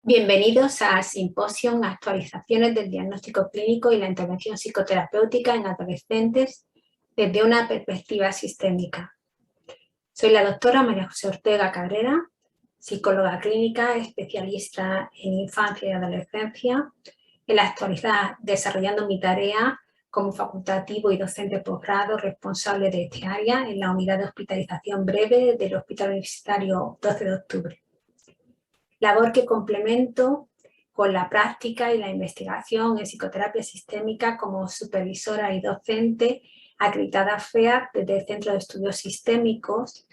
Bienvenidos al Simposio Actualizaciones del Diagnóstico Clínico y la Intervención Psicoterapéutica en Adolescentes desde una perspectiva sistémica. Soy la doctora María José Ortega Cabrera, psicóloga clínica, especialista en infancia y adolescencia, en la actualidad desarrollando mi tarea como facultativo y docente posgrado responsable de este área en la unidad de hospitalización breve del Hospital Universitario 12 de octubre. Labor que complemento con la práctica y la investigación en psicoterapia sistémica como supervisora y docente acreditada FEAC desde el Centro de Estudios Sistémicos,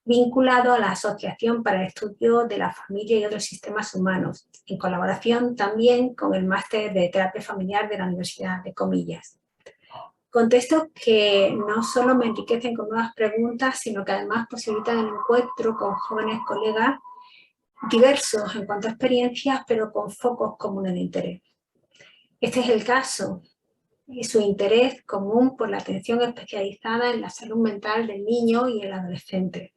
vinculado a la Asociación para el Estudio de la Familia y otros Sistemas Humanos, en colaboración también con el Máster de Terapia Familiar de la Universidad de Comillas. Contextos que no solo me enriquecen con nuevas preguntas, sino que además posibilitan el encuentro con jóvenes colegas diversos en cuanto a experiencias, pero con focos comunes de interés. Este es el caso y su interés común por la atención especializada en la salud mental del niño y el adolescente.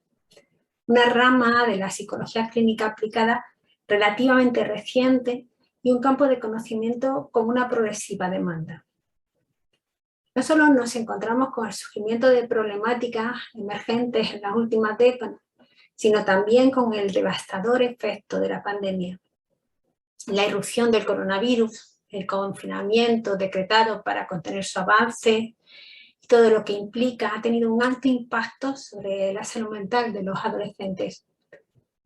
Una rama de la psicología clínica aplicada relativamente reciente y un campo de conocimiento con una progresiva demanda. No solo nos encontramos con el surgimiento de problemáticas emergentes en las últimas décadas, sino también con el devastador efecto de la pandemia. La irrupción del coronavirus, el confinamiento decretado para contener su avance, todo lo que implica ha tenido un alto impacto sobre la salud mental de los adolescentes.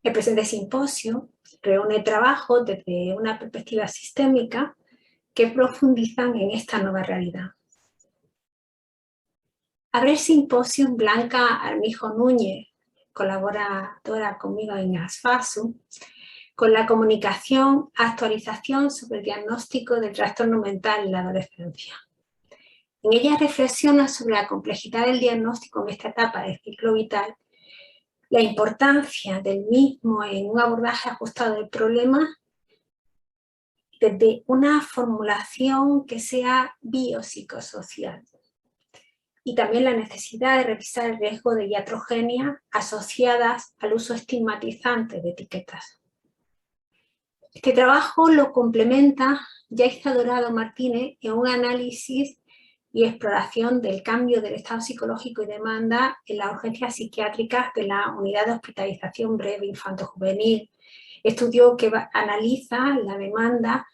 El presente simposio reúne trabajos desde una perspectiva sistémica que profundizan en esta nueva realidad. Abre el simposio Blanca Armijo Núñez, colaboradora conmigo en ASFASU, con la comunicación, actualización sobre el diagnóstico del trastorno mental en la adolescencia. En ella reflexiona sobre la complejidad del diagnóstico en esta etapa del ciclo vital, la importancia del mismo en un abordaje ajustado del problema desde una formulación que sea biopsicosocial. Y también la necesidad de revisar el riesgo de iatrogenia asociadas al uso estigmatizante de etiquetas. Este trabajo lo complementa Yaiza Dorado Martínez en un análisis y exploración del cambio del estado psicológico y demanda en las urgencias psiquiátricas de la unidad de hospitalización breve infanto-juvenil. Estudio que analiza la demanda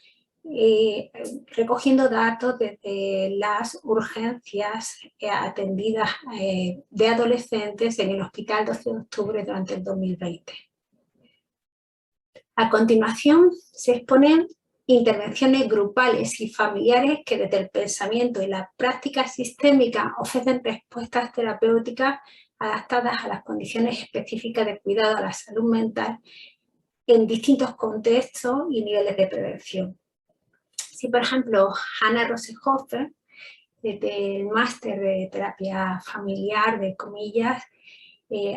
recogiendo datos desde las urgencias atendidas de adolescentes en el Hospital 12 de octubre durante el 2020. A continuación se exponen intervenciones grupales y familiares que desde el pensamiento y la práctica sistémica ofrecen respuestas terapéuticas adaptadas a las condiciones específicas de cuidado a la salud mental en distintos contextos y niveles de prevención. Si, por ejemplo, Hannah Rosehofer, desde el máster de terapia familiar, de comillas,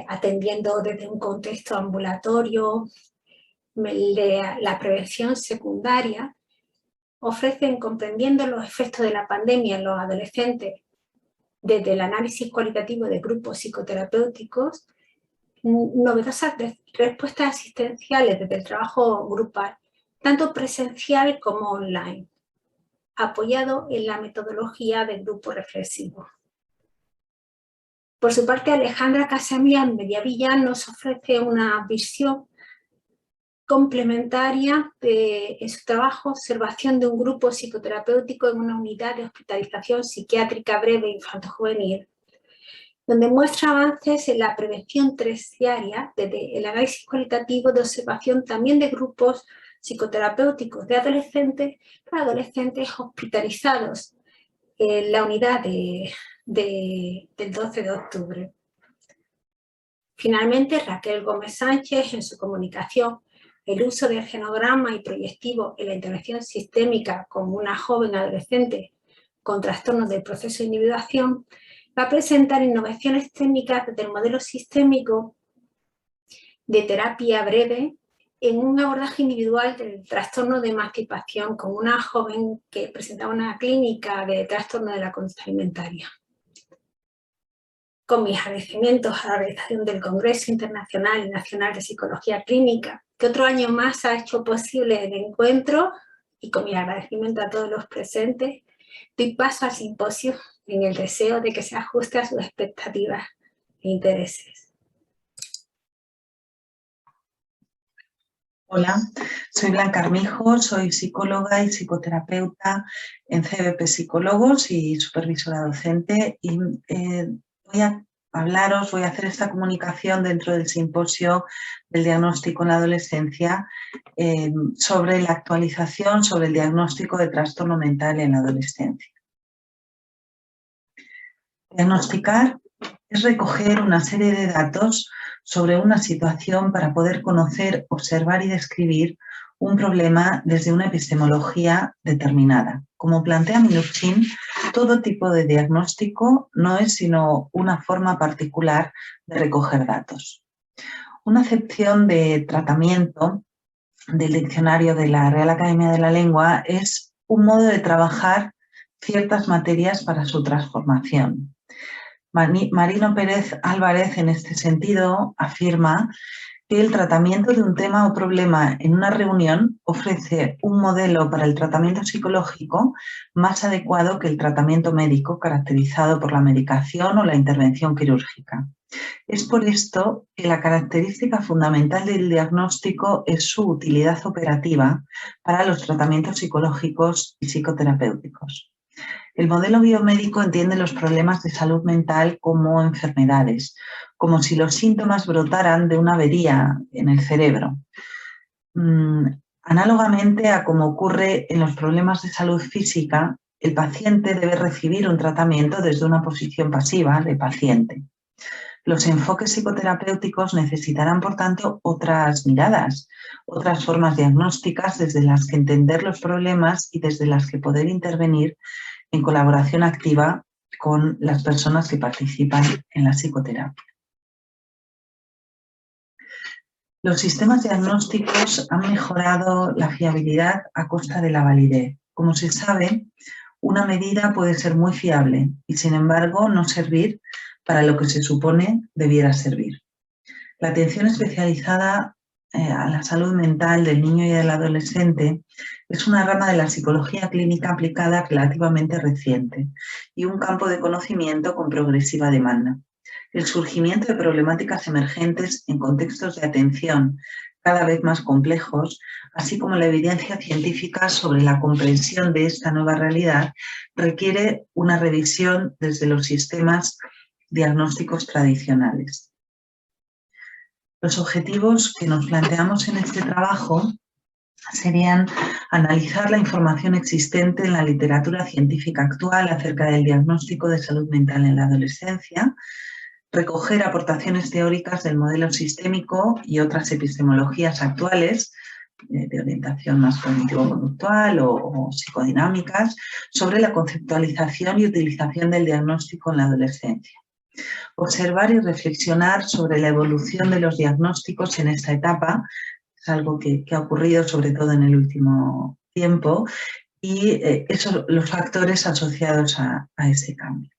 atendiendo desde un contexto ambulatorio, la prevención secundaria, ofrecen, comprendiendo los efectos de la pandemia en los adolescentes, desde el análisis cualitativo de grupos psicoterapéuticos, novedosas respuestas asistenciales desde el trabajo grupal, tanto presencial como online, apoyado en la metodología del grupo reflexivo. Por su parte, Alejandra Casamián Mediavilla nos ofrece una visión complementaria en su trabajo observación de un grupo psicoterapéutico en una unidad de hospitalización psiquiátrica breve infanto-juvenil, donde muestra avances en la prevención terciaria desde el análisis cualitativo de observación también de grupos psicoterapéuticos de adolescentes para adolescentes hospitalizados en la unidad del 12 de octubre. Finalmente, Raquel Gómez Sánchez, en su comunicación El uso del genograma y proyectivo en la intervención sistémica como una joven adolescente con trastornos del proceso de individuación, va a presentar innovaciones técnicas desde el modelo sistémico de terapia breve en un abordaje individual del trastorno de emancipación con una joven que presentaba una clínica de trastorno de la conducta alimentaria. Con mis agradecimientos a la organización del Congreso Internacional y Nacional de Psicología Clínica que otro año más ha hecho posible el encuentro y con mi agradecimiento a todos los presentes, doy paso al simposio en el deseo de que se ajuste a sus expectativas e intereses. Hola, soy Blanca Armijo, soy psicóloga y psicoterapeuta en CBP Psicólogos y supervisora docente, y voy a hacer esta comunicación dentro del simposio del diagnóstico en la adolescencia sobre la actualización sobre el diagnóstico de trastorno mental en la adolescencia. Diagnosticar es recoger una serie de datos sobre una situación para poder conocer, observar y describir un problema desde una epistemología determinada. Como plantea Minuchin, todo tipo de diagnóstico no es sino una forma particular de recoger datos. Una acepción de tratamiento del diccionario de la Real Academia de la Lengua es un modo de trabajar ciertas materias para su transformación. Marino Pérez Álvarez, en este sentido, afirma que el tratamiento de un tema o problema en una reunión ofrece un modelo para el tratamiento psicológico más adecuado que el tratamiento médico, caracterizado por la medicación o la intervención quirúrgica. Es por esto que la característica fundamental del diagnóstico es su utilidad operativa para los tratamientos psicológicos y psicoterapéuticos. El modelo biomédico entiende los problemas de salud mental como enfermedades, como si los síntomas brotaran de una avería en el cerebro. Análogamente a como ocurre en los problemas de salud física, el paciente debe recibir un tratamiento desde una posición pasiva de paciente. Los enfoques psicoterapéuticos necesitarán, por tanto, otras miradas, otras formas diagnósticas desde las que entender los problemas y desde las que poder intervenir en colaboración activa con las personas que participan en la psicoterapia. Los sistemas diagnósticos han mejorado la fiabilidad a costa de la validez. Como se sabe, una medida puede ser muy fiable y, sin embargo, no servir para lo que se supone debiera servir. La atención especializada a la salud mental del niño y del adolescente es una rama de la psicología clínica aplicada relativamente reciente y un campo de conocimiento con progresiva demanda. El surgimiento de problemáticas emergentes en contextos de atención cada vez más complejos, así como la evidencia científica sobre la comprensión de esta nueva realidad, requiere una revisión desde los sistemas diagnósticos tradicionales. Los objetivos que nos planteamos en este trabajo serían analizar la información existente en la literatura científica actual acerca del diagnóstico de salud mental en la adolescencia, recoger aportaciones teóricas del modelo sistémico y otras epistemologías actuales de orientación más cognitivo-conductual o psicodinámicas sobre la conceptualización y utilización del diagnóstico en la adolescencia. Observar y reflexionar sobre la evolución de los diagnósticos en esta etapa, es algo que ha ocurrido sobre todo en el último tiempo, y los factores asociados a ese cambio.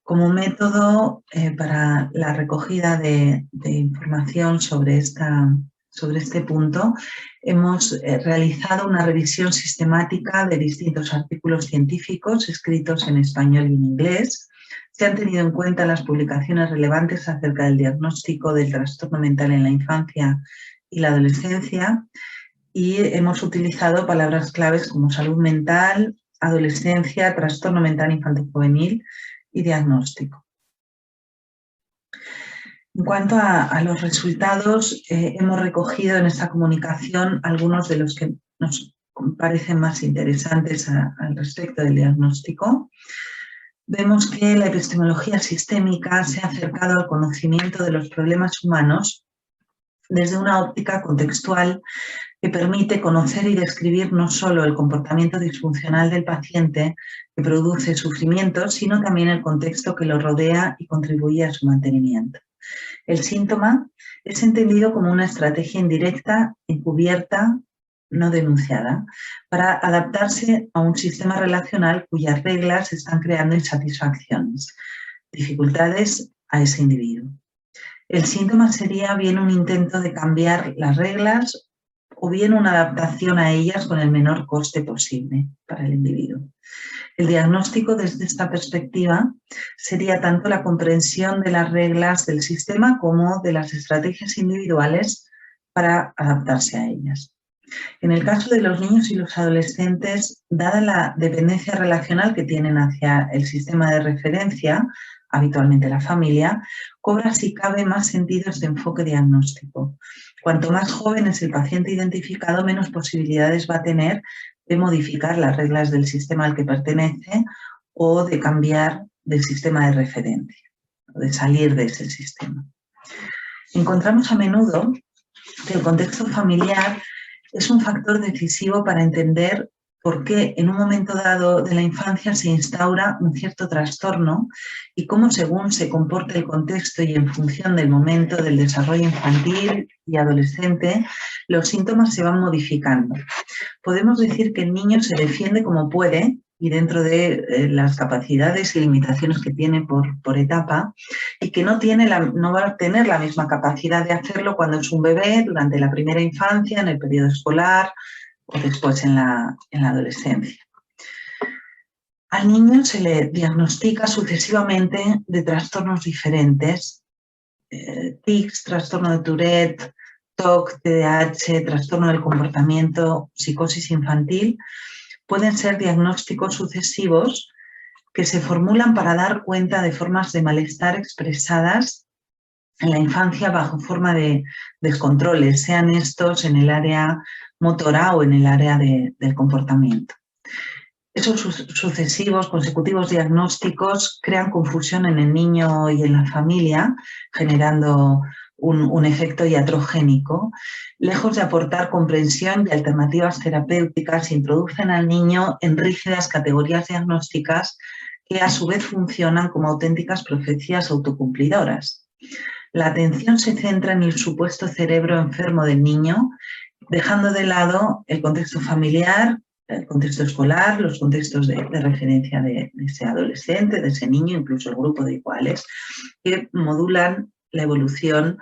Como método para la recogida de información sobre este punto, hemos realizado una revisión sistemática de distintos artículos científicos escritos en español y en inglés. Se han tenido en cuenta las publicaciones relevantes acerca del diagnóstico del trastorno mental en la infancia y la adolescencia, y hemos utilizado palabras claves como salud mental, adolescencia, trastorno mental infantil-juvenil y diagnóstico. En cuanto a los resultados, hemos recogido en esta comunicación algunos de los que nos parecen más interesantes al respecto del diagnóstico. Vemos que la epistemología sistémica se ha acercado al conocimiento de los problemas humanos desde una óptica contextual que permite conocer y describir no solo el comportamiento disfuncional del paciente que produce sufrimiento, sino también el contexto que lo rodea y contribuye a su mantenimiento. El síntoma es entendido como una estrategia indirecta, encubierta, no denunciada, para adaptarse a un sistema relacional cuyas reglas están creando insatisfacciones, dificultades a ese individuo. El síntoma sería bien un intento de cambiar las reglas o bien una adaptación a ellas con el menor coste posible para el individuo. El diagnóstico desde esta perspectiva sería tanto la comprensión de las reglas del sistema como de las estrategias individuales para adaptarse a ellas. En el caso de los niños y los adolescentes, dada la dependencia relacional que tienen hacia el sistema de referencia, habitualmente la familia, cobra si cabe más sentido este enfoque diagnóstico. Cuanto más joven es el paciente identificado, menos posibilidades va a tener de modificar las reglas del sistema al que pertenece o de cambiar del sistema de referencia, o de salir de ese sistema. Encontramos a menudo que el contexto familiar es un factor decisivo para entender por qué en un momento dado de la infancia se instaura un cierto trastorno y cómo, según se comporta el contexto y en función del momento del desarrollo infantil y adolescente, los síntomas se van modificando. Podemos decir que el niño se defiende como puede y dentro de las capacidades y limitaciones que tiene por etapa, y que no va a tener la misma capacidad de hacerlo cuando es un bebé, durante la primera infancia, en el periodo escolar o después en la adolescencia. Al niño se le diagnostica sucesivamente de trastornos diferentes, tics, trastorno de Tourette, TOC, TDAH, trastorno del comportamiento, psicosis infantil. Pueden ser diagnósticos sucesivos que se formulan para dar cuenta de formas de malestar expresadas en la infancia bajo forma de descontroles, sean estos en el área motora o en el área del comportamiento. Esos sucesivos, consecutivos diagnósticos crean confusión en el niño y en la familia, generando un efecto iatrogénico. Lejos de aportar comprensión y alternativas terapéuticas, introducen al niño en rígidas categorías diagnósticas que a su vez funcionan como auténticas profecías autocumplidoras. La atención se centra en el supuesto cerebro enfermo del niño, dejando de lado el contexto familiar, el contexto escolar, los contextos de referencia de ese adolescente, de ese niño, incluso el grupo de iguales, que modulan la evolución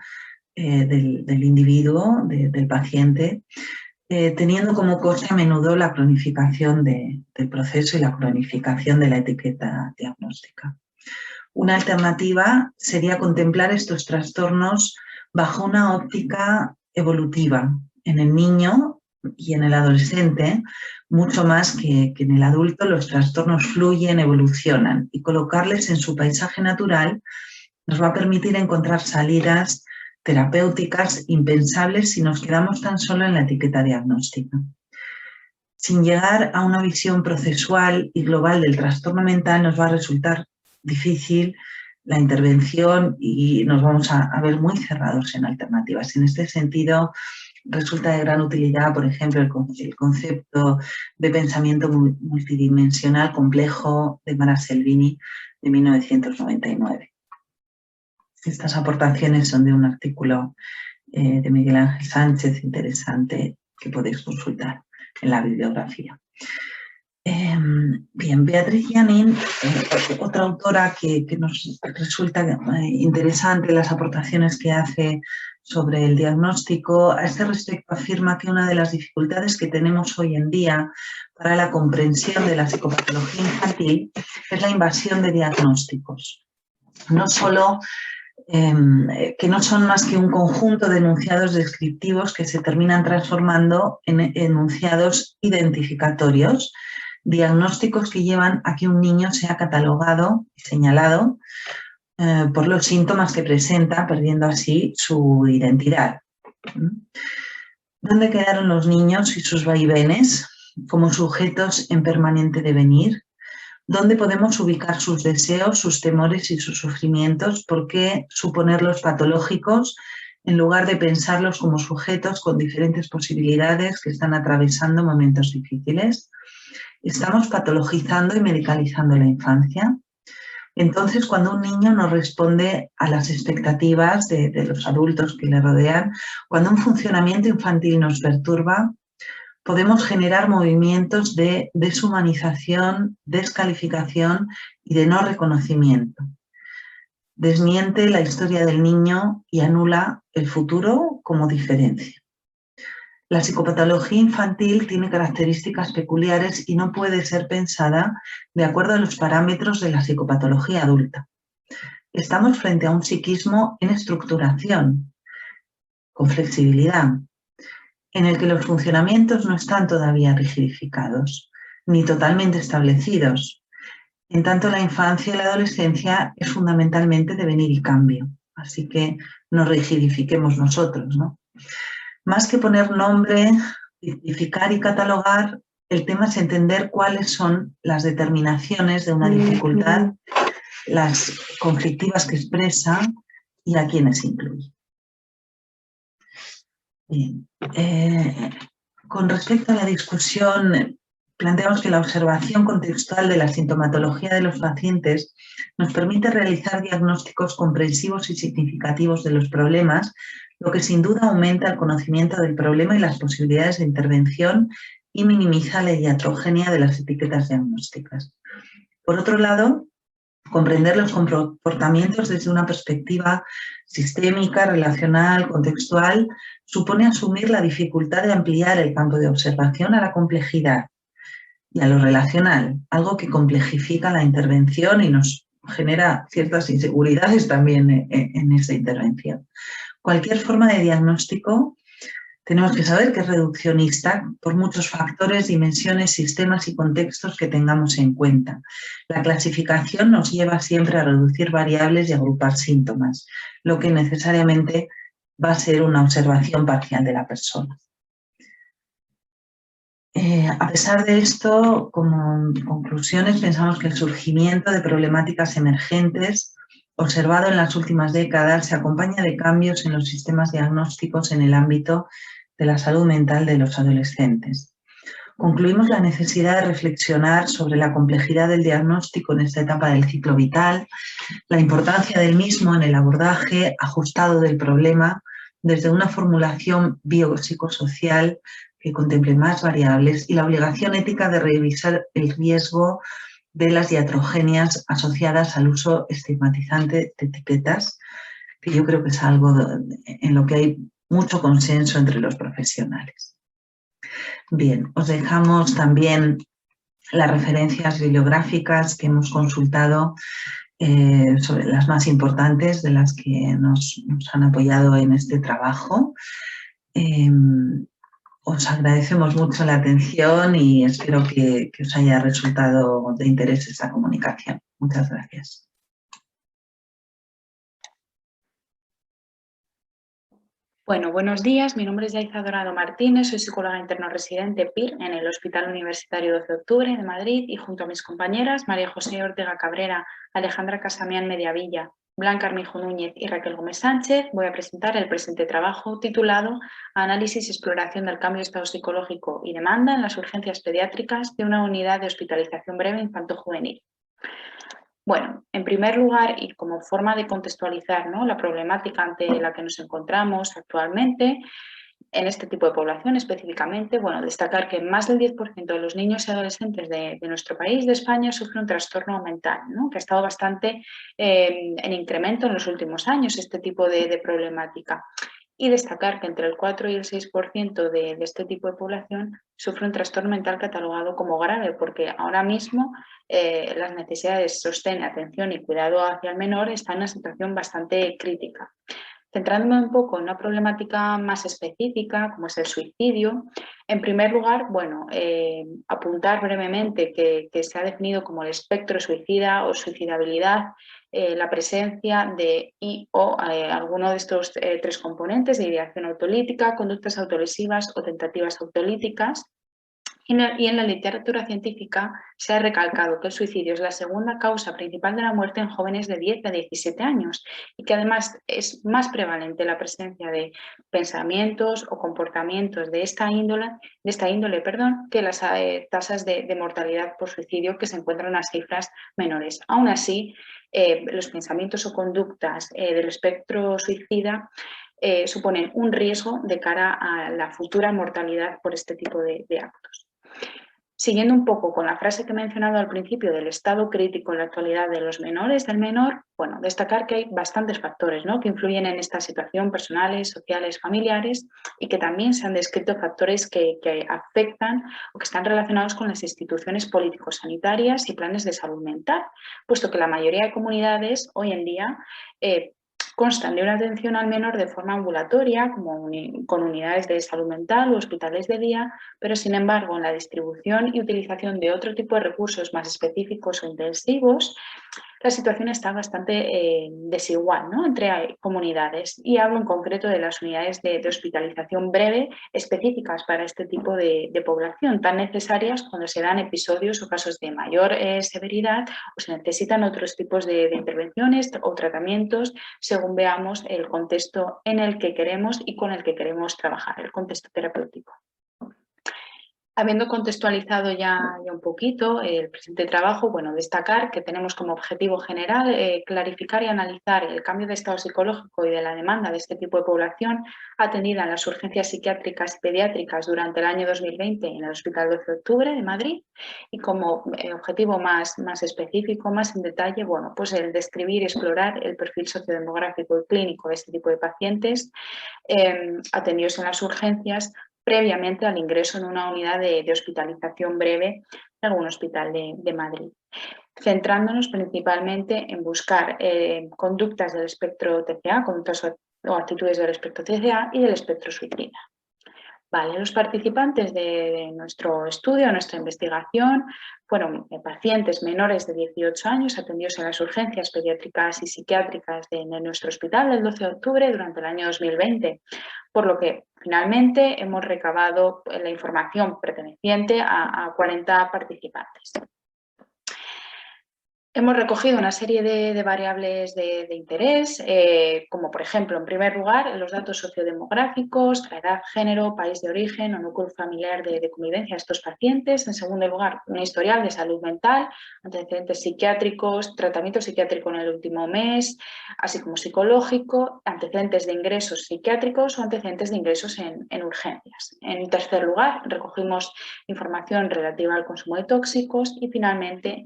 del individuo, del paciente, teniendo como coste a menudo la cronificación del proceso y la cronificación de la etiqueta diagnóstica. Una alternativa sería contemplar estos trastornos bajo una óptica evolutiva en el niño y en el adolescente, mucho más que en el adulto. Los trastornos fluyen, evolucionan, y colocarles en su paisaje natural nos va a permitir encontrar salidas terapéuticas impensables si nos quedamos tan solo en la etiqueta diagnóstica. Sin llegar a una visión procesual y global del trastorno mental, nos va a resultar difícil la intervención y nos vamos a ver muy cerrados en alternativas. En este sentido, resulta de gran utilidad, por ejemplo, el concepto de pensamiento multidimensional complejo de Mara Selvini de 1999. Estas aportaciones son de un artículo de Miguel Ángel Sánchez interesante que podéis consultar en la bibliografía. Bien, Beatriz Janín, otra autora que nos resulta interesante las aportaciones que hace sobre el diagnóstico, a este respecto afirma que una de las dificultades que tenemos hoy en día para la comprensión de la psicopatología infantil es la invasión de diagnósticos. No solo que no son más que un conjunto de enunciados descriptivos que se terminan transformando en enunciados identificatorios, diagnósticos que llevan a que un niño sea catalogado y señalado por los síntomas que presenta, perdiendo así su identidad. ¿Dónde quedaron los niños y sus vaivenes como sujetos en permanente devenir? ¿Dónde podemos ubicar sus deseos, sus temores y sus sufrimientos? ¿Por qué suponerlos patológicos en lugar de pensarlos como sujetos con diferentes posibilidades que están atravesando momentos difíciles? ¿Estamos patologizando y medicalizando la infancia? Entonces, cuando un niño no responde a las expectativas de los adultos que le rodean, cuando un funcionamiento infantil nos perturba, podemos generar movimientos de deshumanización, descalificación y de no reconocimiento. desmiente la historia del niño y anula el futuro como diferencia. La psicopatología infantil tiene características peculiares y no puede ser pensada de acuerdo a los parámetros de la psicopatología adulta. Estamos frente a un psiquismo en estructuración, con flexibilidad, en el que los funcionamientos no están todavía rigidificados, ni totalmente establecidos. En tanto, la infancia y la adolescencia es fundamentalmente devenir y cambio, así que no rigidifiquemos nosotros, ¿no? Más que poner nombre, identificar y catalogar, el tema es entender cuáles son las determinaciones de una dificultad, las conflictivas que expresa y a quiénes incluye. Bien. Con respecto a la discusión, planteamos que la observación contextual de la sintomatología de los pacientes nos permite realizar diagnósticos comprensivos y significativos de los problemas, lo que sin duda aumenta el conocimiento del problema y las posibilidades de intervención y minimiza la iatrogenia de las etiquetas diagnósticas. Por otro lado, comprender los comportamientos desde una perspectiva sistémica, relacional, contextual, supone asumir la dificultad de ampliar el campo de observación a la complejidad y a lo relacional, algo que complejifica la intervención y nos genera ciertas inseguridades también en esa intervención. Cualquier forma de diagnóstico tenemos que saber que es reduccionista por muchos factores, dimensiones, sistemas y contextos que tengamos en cuenta. La clasificación nos lleva siempre a reducir variables y agrupar síntomas, lo que necesariamente va a ser una observación parcial de la persona. A pesar de esto, como conclusiones, pensamos que el surgimiento de problemáticas emergentes observado en las últimas décadas se acompaña de cambios en los sistemas diagnósticos en el ámbito de la salud mental de los adolescentes. Concluimos la necesidad de reflexionar sobre la complejidad del diagnóstico en esta etapa del ciclo vital, la importancia del mismo en el abordaje ajustado del problema desde una formulación biopsicosocial que contemple más variables y la obligación ética de revisar el riesgo de las iatrogenias asociadas al uso estigmatizante de etiquetas, que yo creo que es algo en lo que hay mucho consenso entre los profesionales. Bien, os dejamos también las referencias bibliográficas que hemos consultado sobre las más importantes de las que nos han apoyado en este trabajo. Os agradecemos mucho la atención y espero que os haya resultado de interés esta comunicación. Muchas gracias. Bueno, buenos días. Mi nombre es Yaiza Dorado Martínez, soy psicóloga interno residente PIR en el Hospital Universitario 12 de Octubre de Madrid y junto a mis compañeras María José Ortega Cabrera, Alejandra Casamián Mediavilla, Blanca Armijo Núñez y Raquel Gómez Sánchez voy a presentar el presente trabajo titulado Análisis y exploración del cambio de estado psicológico y demanda en las urgencias pediátricas de una unidad de hospitalización breve infanto-juvenil. Bueno, en primer lugar, y como forma de contextualizar, ¿no?, la problemática ante la que nos encontramos actualmente, en este tipo de población específicamente, bueno, destacar que más del 10% de los niños y adolescentes de nuestro país, de España, sufren un trastorno mental, ¿no?, que ha estado bastante en incremento en los últimos años, este tipo de problemática. Y destacar que entre el 4 y el 6% de este tipo de población sufre un trastorno mental catalogado como grave, porque ahora mismo las necesidades de sostén, atención y cuidado hacia el menor están en una situación bastante crítica. Centrándome un poco en una problemática más específica, como es el suicidio, en primer lugar, bueno, apuntar brevemente que se ha definido como el espectro suicida o suicidabilidad, la presencia de alguno de estos tres componentes de ideación autolítica, conductas autolesivas o tentativas autolíticas. Y en la literatura científica se ha recalcado que el suicidio es la segunda causa principal de la muerte en jóvenes de 10 a 17 años y que además es más prevalente la presencia de pensamientos o comportamientos de esta índole, que las tasas de mortalidad por suicidio, que se encuentran a cifras menores. Aún así, los pensamientos o conductas del espectro suicida suponen un riesgo de cara a la futura mortalidad por este tipo de actos. Siguiendo un poco con la frase que he mencionado al principio del estado crítico en la actualidad de los menores, del menor, bueno, destacar que hay bastantes factores, ¿no?, que influyen en esta situación, personales, sociales, familiares, y que también se han descrito factores que afectan o que están relacionados con las instituciones político-sanitarias y planes de salud mental, puesto que la mayoría de comunidades hoy en día constan de una atención al menor de forma ambulatoria, como con unidades de salud mental o hospitales de día, pero sin embargo en la distribución y utilización de otro tipo de recursos más específicos o intensivos, la situación está bastante desigual, ¿no?, entre comunidades, y hablo en concreto de las unidades de hospitalización breve específicas para este tipo de población, tan necesarias cuando se dan episodios o casos de mayor severidad o se necesitan otros tipos de intervenciones o tratamientos según veamos el contexto en el que queremos y con el que queremos trabajar, el contexto terapéutico. Habiendo contextualizado ya un poquito el presente trabajo, bueno, destacar que tenemos como objetivo general clarificar y analizar el cambio de estado psicológico y de la demanda de este tipo de población atendida en las urgencias psiquiátricas y pediátricas durante el año 2020 en el Hospital 12 de Octubre de Madrid, y como objetivo más específico, más en detalle, bueno, pues el describir y explorar el perfil sociodemográfico y clínico de este tipo de pacientes atendidos en las urgencias previamente al ingreso en una unidad de hospitalización breve en algún hospital de Madrid, centrándonos principalmente en buscar conductas del espectro TCA, conductas o actitudes del espectro TCA y del espectro suicida. Vale, los participantes de nuestro estudio, de nuestra investigación, fueron pacientes menores de 18 años atendidos en las urgencias pediátricas y psiquiátricas de nuestro hospital el 12 de octubre durante el año 2020, por lo que finalmente hemos recabado la información perteneciente a 40 participantes. Hemos recogido una serie de variables de interés, como por ejemplo, en primer lugar, los datos sociodemográficos, la edad, género, país de origen o núcleo familiar de convivencia de estos pacientes. En segundo lugar, un historial de salud mental, antecedentes psiquiátricos, tratamiento psiquiátrico en el último mes, así como psicológico, antecedentes de ingresos psiquiátricos o antecedentes de ingresos en urgencias. En tercer lugar, recogimos información relativa al consumo de tóxicos y finalmente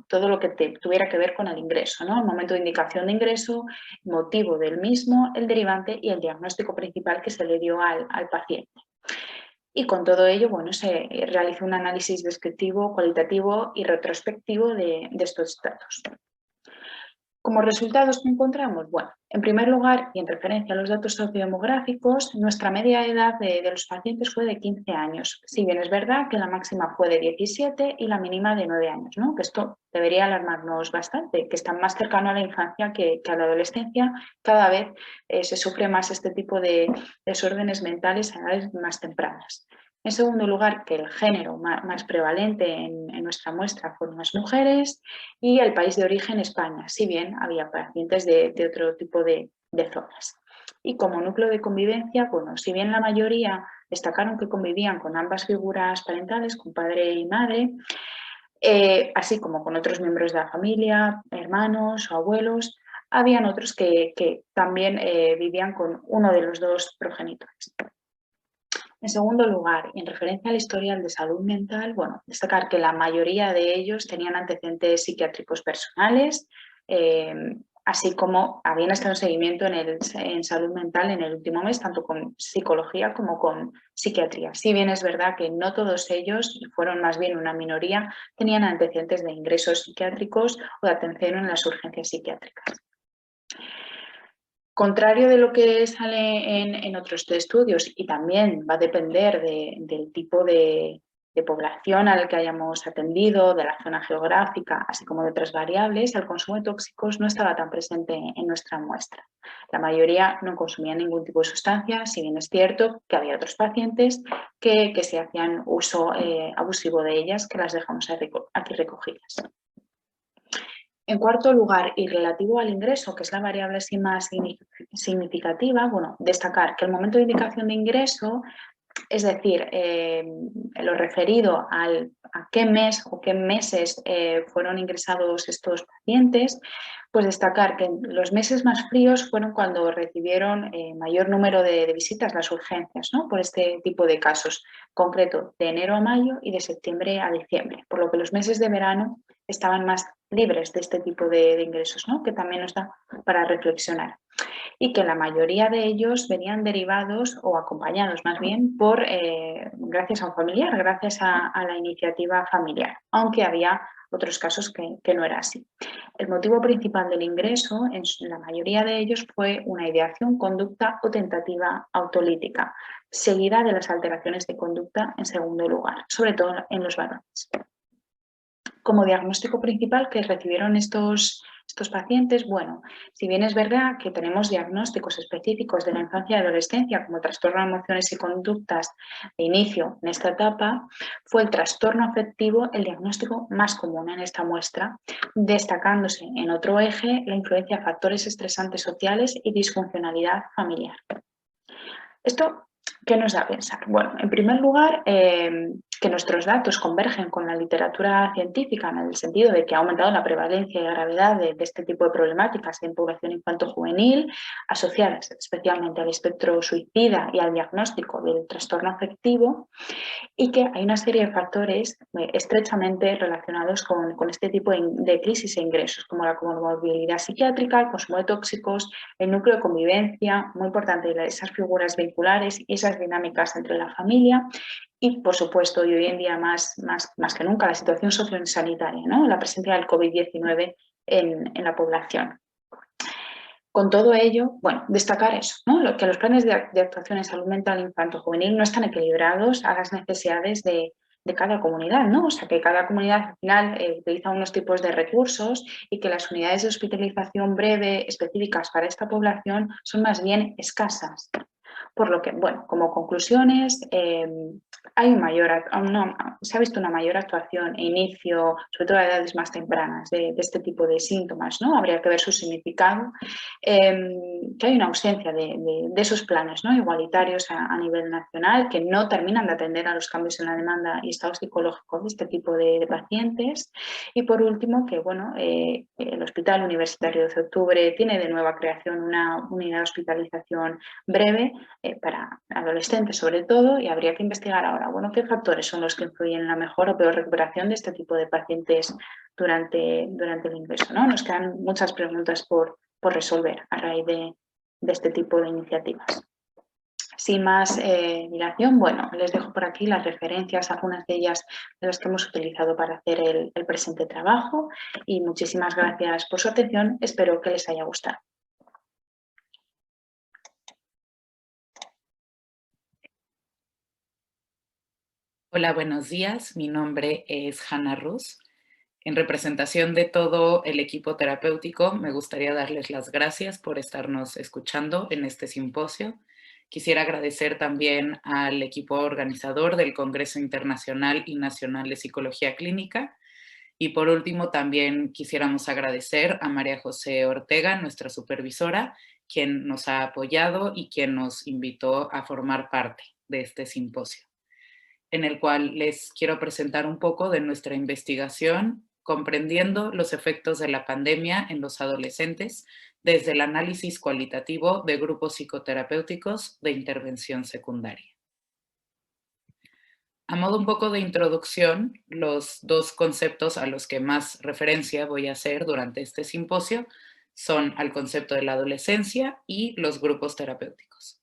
todo lo que tuviera que ver con el ingreso, ¿no?, el momento de indicación de ingreso, motivo del mismo, el derivante y el diagnóstico principal que se le dio al paciente. Y con todo ello, bueno, se realizó un análisis descriptivo, cualitativo y retrospectivo de estos datos. Como resultados que encontramos, bueno, en primer lugar, y en referencia a los datos sociodemográficos, nuestra media de edad de los pacientes fue de 15 años, si bien es verdad que la máxima fue de 17 y la mínima de 9 años, ¿no?, que esto debería alarmarnos bastante, que están más cercano a la infancia que a la adolescencia. Cada vez se sufre más este tipo de desórdenes mentales a edades más tempranas. En segundo lugar, que el género más prevalente en nuestra muestra fueron las mujeres, y el país de origen España, si bien había pacientes de otro tipo de zonas. Y como núcleo de convivencia, bueno, si bien la mayoría destacaron que convivían con ambas figuras parentales, con padre y madre, así como con otros miembros de la familia, hermanos o abuelos, habían otros que también vivían con uno de los dos progenitores. En segundo lugar, en referencia al historial de salud mental, bueno, destacar que la mayoría de ellos tenían antecedentes psiquiátricos personales, así como habían estado en seguimiento en salud mental en el último mes, tanto con psicología como con psiquiatría. Si bien es verdad que no todos ellos, y fueron más bien una minoría, tenían antecedentes de ingresos psiquiátricos o de atención en las urgencias psiquiátricas. Contrario de lo que sale en otros estudios, y también va a depender del tipo de población al que hayamos atendido, de la zona geográfica, así como de otras variables, el consumo de tóxicos no estaba tan presente en nuestra muestra. La mayoría no consumían ningún tipo de sustancia, si bien es cierto que había otros pacientes que se hacían uso abusivo de ellas, que las dejamos aquí recogidas. En cuarto lugar, y relativo al ingreso, que es la variable así más significativa, bueno, destacar que el momento de indicación de ingreso Es decir, lo referido a qué mes o qué meses fueron ingresados estos pacientes, pues destacar que los meses más fríos fueron cuando recibieron mayor número de visitas las urgencias, ¿no? Por este tipo de casos, concreto de enero a mayo y de septiembre a diciembre, por lo que los meses de verano estaban más libres de este tipo de ingresos, ¿no? Que también nos da para reflexionar. Y que la mayoría de ellos venían derivados o acompañados más bien gracias a un familiar, gracias a la iniciativa familiar, aunque había otros casos que no era así. El motivo principal del ingreso en la mayoría de ellos fue una ideación, conducta o tentativa autolítica, seguida de las alteraciones de conducta en segundo lugar, sobre todo en los varones. Como diagnóstico principal que recibieron estos pacientes, bueno, si bien es verdad que tenemos diagnósticos específicos de la infancia y adolescencia como trastorno de emociones y conductas de inicio en esta etapa, fue el trastorno afectivo el diagnóstico más común en esta muestra, destacándose en otro eje la influencia de factores estresantes sociales y disfuncionalidad familiar. Esto, ¿qué nos da a pensar? Bueno, en primer lugar, que nuestros datos convergen con la literatura científica en el sentido de que ha aumentado la prevalencia y gravedad de este tipo de problemáticas en población infanto-juvenil, asociadas especialmente al espectro suicida y al diagnóstico del trastorno afectivo, y que hay una serie de factores estrechamente relacionados con este tipo de crisis e ingresos, como la comorbilidad psiquiátrica, el consumo de tóxicos, el núcleo de convivencia, muy importante, esas figuras vehiculares y esas dinámicas entre la familia y, por supuesto, y hoy en día más que nunca, la situación sociosanitaria, ¿no? La presencia del COVID-19 en la población. Con todo ello, bueno, destacar eso, ¿no? Que los planes de actuación en salud mental infanto-juvenil no están equilibrados a las necesidades de cada comunidad, ¿no? O sea, que cada comunidad al final utiliza unos tipos de recursos y que las unidades de hospitalización breve específicas para esta población son más bien escasas. Por lo que, bueno, como conclusiones, se ha visto una mayor actuación e inicio, sobre todo a edades más tempranas, de este tipo de síntomas, ¿no? Habría que ver su significado, que hay una ausencia de esos planes, ¿no? Igualitarios a nivel nacional que no terminan de atender a los cambios en la demanda y estado psicológico de este tipo de pacientes. Y por último, que bueno, el Hospital Universitario 12 de Octubre tiene de nueva creación una unidad de hospitalización breve para adolescentes sobre todo, y habría que investigar ahora, bueno, qué factores son los que influyen en la mejor o peor recuperación de este tipo de pacientes durante el ingreso, ¿no? Nos quedan muchas preguntas por resolver a raíz de este tipo de iniciativas. Sin más dilación, bueno, les dejo por aquí las referencias, algunas de ellas de las que hemos utilizado para hacer el presente trabajo, y muchísimas gracias por su atención, espero que les haya gustado. Hola, buenos días. Mi nombre es Hannah Rus. En representación de todo el equipo terapéutico, me gustaría darles las gracias por estarnos escuchando en este simposio. Quisiera agradecer también al equipo organizador del Congreso Internacional y Nacional de Psicología Clínica. Y por último, también quisiéramos agradecer a María José Ortega, nuestra supervisora, quien nos ha apoyado y quien nos invitó a formar parte de este simposio, en el cual les quiero presentar un poco de nuestra investigación comprendiendo los efectos de la pandemia en los adolescentes desde el análisis cualitativo de grupos psicoterapéuticos de intervención secundaria. A modo un poco de introducción, los dos conceptos a los que más referencia voy a hacer durante este simposio son al concepto de la adolescencia y los grupos terapéuticos.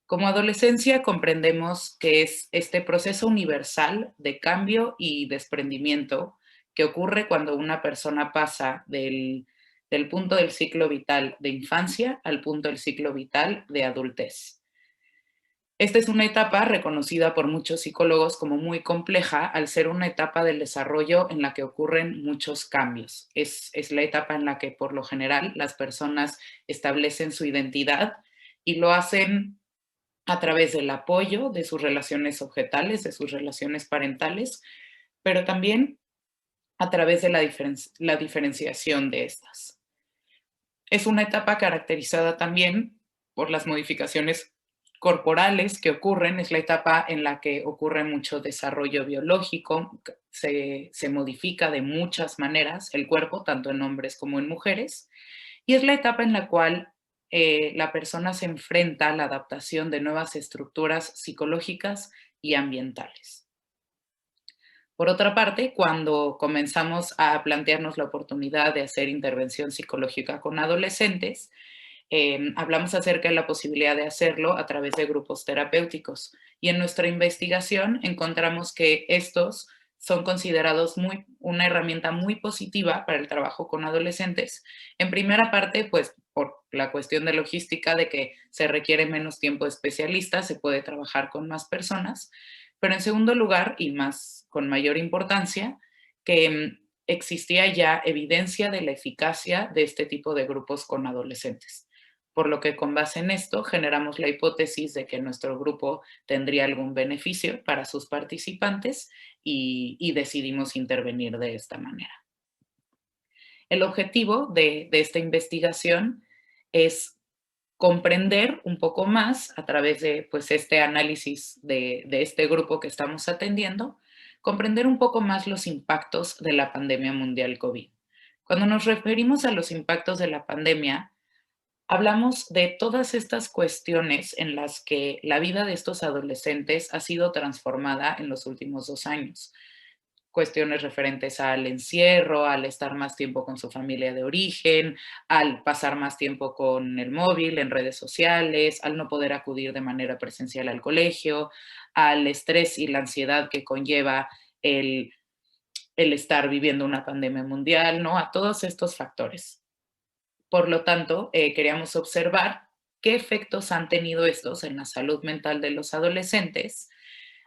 Como adolescencia comprendemos que es este proceso universal de cambio y desprendimiento que ocurre cuando una persona pasa del punto del ciclo vital de infancia al punto del ciclo vital de adultez. Esta es una etapa reconocida por muchos psicólogos como muy compleja al ser una etapa del desarrollo en la que ocurren muchos cambios. Es la etapa en la que por lo general las personas establecen su identidad y lo hacen a través del apoyo de sus relaciones objetales, de sus relaciones parentales, pero también a través de la diferenciación de estas. Es una etapa caracterizada también por las modificaciones corporales que ocurren, es la etapa en la que ocurre mucho desarrollo biológico, se modifica de muchas maneras el cuerpo, tanto en hombres como en mujeres, y es la etapa en la cual la persona se enfrenta a la adaptación de nuevas estructuras psicológicas y ambientales. Por otra parte, cuando comenzamos a plantearnos la oportunidad de hacer intervención psicológica con adolescentes, hablamos acerca de la posibilidad de hacerlo a través de grupos terapéuticos. Y en nuestra investigación encontramos que estos son considerados una herramienta muy positiva para el trabajo con adolescentes. En primera parte, pues por la cuestión de logística de que se requiere menos tiempo de especialistas, se puede trabajar con más personas. Pero en segundo lugar, y con mayor importancia, que existía ya evidencia de la eficacia de este tipo de grupos con adolescentes. Por lo que con base en esto generamos la hipótesis de que nuestro grupo tendría algún beneficio para sus participantes y decidimos intervenir de esta manera. El objetivo de esta investigación es comprender un poco más a través de pues, este análisis de este grupo que estamos atendiendo, comprender un poco más los impactos de la pandemia mundial COVID. Cuando nos referimos a los impactos de la pandemia, hablamos de todas estas cuestiones en las que la vida de estos adolescentes ha sido transformada en los últimos 2 años. Cuestiones referentes al encierro, al estar más tiempo con su familia de origen, al pasar más tiempo con el móvil, en redes sociales, al no poder acudir de manera presencial al colegio, al estrés y la ansiedad que conlleva el estar viviendo una pandemia mundial, ¿no? A todos estos factores. Por lo tanto, queríamos observar qué efectos han tenido estos en la salud mental de los adolescentes,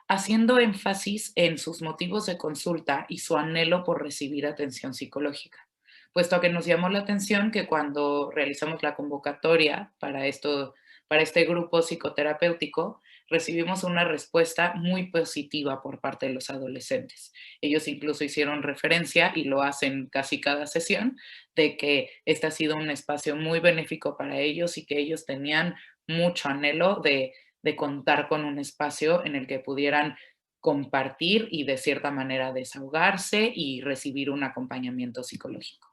haciendo énfasis en sus motivos de consulta y su anhelo por recibir atención psicológica, puesto que nos llamó la atención que cuando realizamos la convocatoria para este grupo psicoterapéutico, recibimos una respuesta muy positiva por parte de los adolescentes. Ellos incluso hicieron referencia, y lo hacen casi cada sesión, de que este ha sido un espacio muy benéfico para ellos y que ellos tenían mucho anhelo de contar con un espacio en el que pudieran compartir y de cierta manera desahogarse y recibir un acompañamiento psicológico.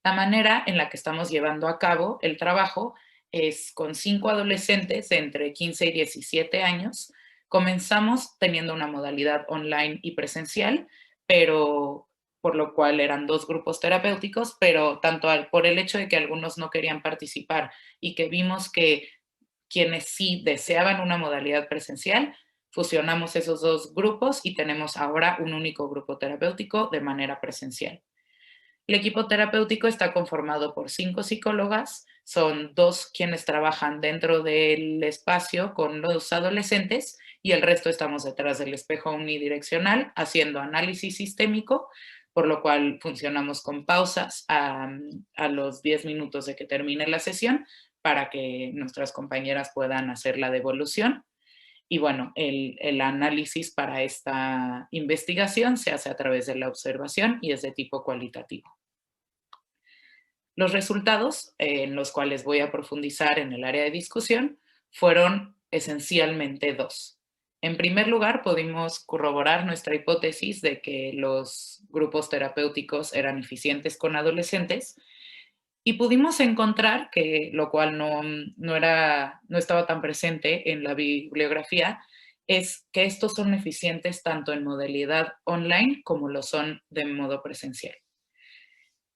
La manera en la que estamos llevando a cabo el trabajo es con 5 adolescentes de entre 15 y 17 años. Comenzamos teniendo una modalidad online y presencial, pero por lo cual eran 2 grupos terapéuticos, pero tanto por el hecho de que algunos no querían participar y que vimos que quienes sí deseaban una modalidad presencial, fusionamos esos 2 grupos y tenemos ahora un único grupo terapéutico de manera presencial. El equipo terapéutico está conformado por 5 psicólogas, son 2 quienes trabajan dentro del espacio con los adolescentes y el resto estamos detrás del espejo unidireccional haciendo análisis sistémico, por lo cual funcionamos con pausas a los 10 minutos de que termine la sesión para que nuestras compañeras puedan hacer la devolución. Y bueno, el análisis para esta investigación se hace a través de la observación y es de tipo cualitativo. Los resultados, en los cuales voy a profundizar en el área de discusión, fueron esencialmente 2. En primer lugar, pudimos corroborar nuestra hipótesis de que los grupos terapéuticos eran eficientes con adolescentes y pudimos encontrar, lo cual no estaba tan presente en la bibliografía, es que estos son eficientes tanto en modalidad online como lo son de modo presencial.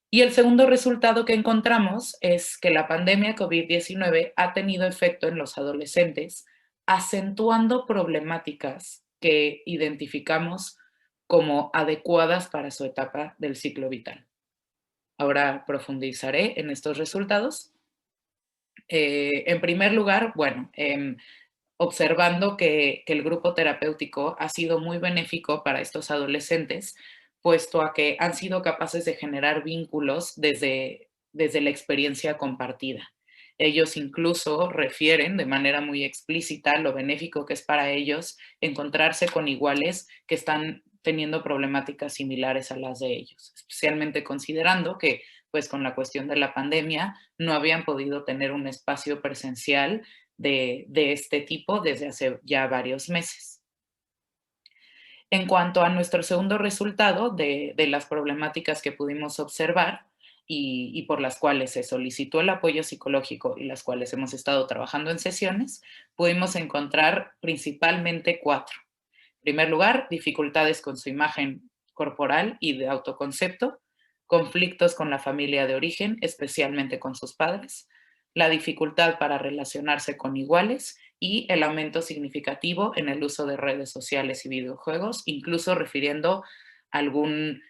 Y el segundo resultado que encontramos es que la pandemia COVID-19 ha tenido efecto en los adolescentes, acentuando problemáticas que identificamos como adecuadas para su etapa del ciclo vital. Ahora profundizaré en estos resultados. En primer lugar, bueno, observando que el grupo terapéutico ha sido muy benéfico para estos adolescentes, puesto a que han sido capaces de generar vínculos desde la experiencia compartida. Ellos incluso refieren de manera muy explícita lo benéfico que es para ellos encontrarse con iguales que están teniendo problemáticas similares a las de ellos, especialmente considerando que, pues con la cuestión de la pandemia, no habían podido tener un espacio presencial de este tipo desde hace ya varios meses. En cuanto a nuestro segundo resultado de las problemáticas que pudimos observar y por las cuales se solicitó el apoyo psicológico y las cuales hemos estado trabajando en sesiones, pudimos encontrar principalmente 4. En primer lugar, dificultades con su imagen corporal y de autoconcepto, conflictos con la familia de origen, especialmente con sus padres, la dificultad para relacionarse con iguales y el aumento significativo en el uso de redes sociales y videojuegos, incluso refiriendo a algún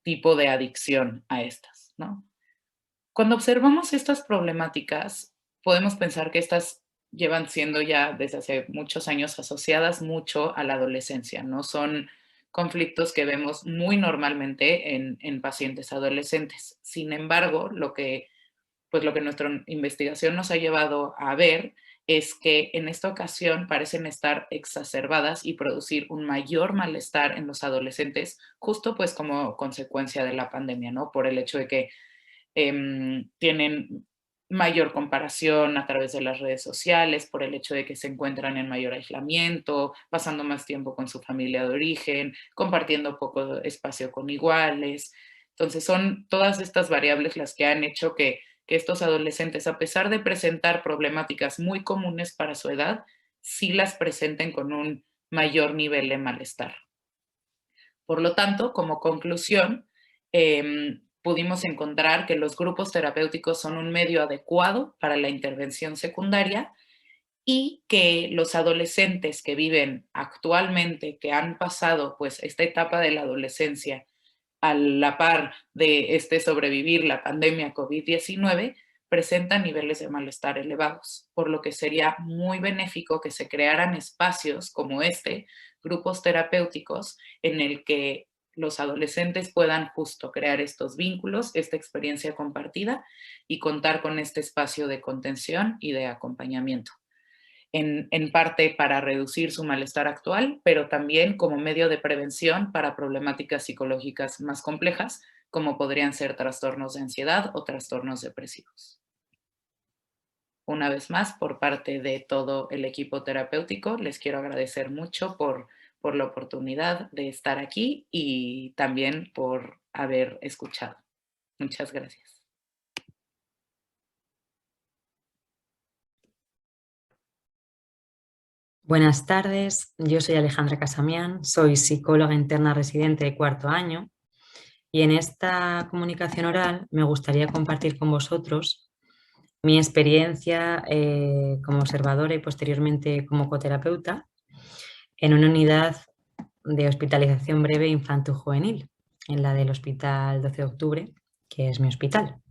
tipo de adicción a estas, ¿no? Cuando observamos estas problemáticas, podemos pensar que estas llevan siendo ya desde hace muchos años asociadas mucho a la adolescencia, ¿no? Son conflictos que vemos muy normalmente en pacientes adolescentes. Sin embargo, lo que nuestra investigación nos ha llevado a ver es que en esta ocasión parecen estar exacerbadas y producir un mayor malestar en los adolescentes, justo pues como consecuencia de la pandemia, ¿no? Por el hecho de que tienen mayor comparación a través de las redes sociales, por el hecho de que se encuentran en mayor aislamiento, pasando más tiempo con su familia de origen, compartiendo poco espacio con iguales. Entonces son todas estas variables las que han hecho que estos adolescentes, a pesar de presentar problemáticas muy comunes para su edad, sí las presenten con un mayor nivel de malestar. Por lo tanto, como conclusión, pudimos encontrar que los grupos terapéuticos son un medio adecuado para la intervención secundaria y que los adolescentes que viven actualmente, que han pasado pues esta etapa de la adolescencia a la par de sobrevivir la pandemia COVID-19, presentan niveles de malestar elevados, por lo que sería muy benéfico que se crearan espacios como grupos terapéuticos, en el que los adolescentes puedan justo crear estos vínculos, esta experiencia compartida y contar con este espacio de contención y de acompañamiento. En parte para reducir su malestar actual, pero también como medio de prevención para problemáticas psicológicas más complejas, como podrían ser trastornos de ansiedad o trastornos depresivos. Una vez más, por parte de todo el equipo terapéutico, les quiero agradecer mucho por la oportunidad de estar aquí y también por haber escuchado. Muchas gracias. Buenas tardes, yo soy Alejandra Casamián, soy psicóloga interna residente de 4º año y en esta comunicación oral me gustaría compartir con vosotros mi experiencia como observadora y posteriormente como coterapeuta en una unidad de hospitalización breve infanto-juvenil, en la del Hospital 12 de Octubre, que es mi hospital.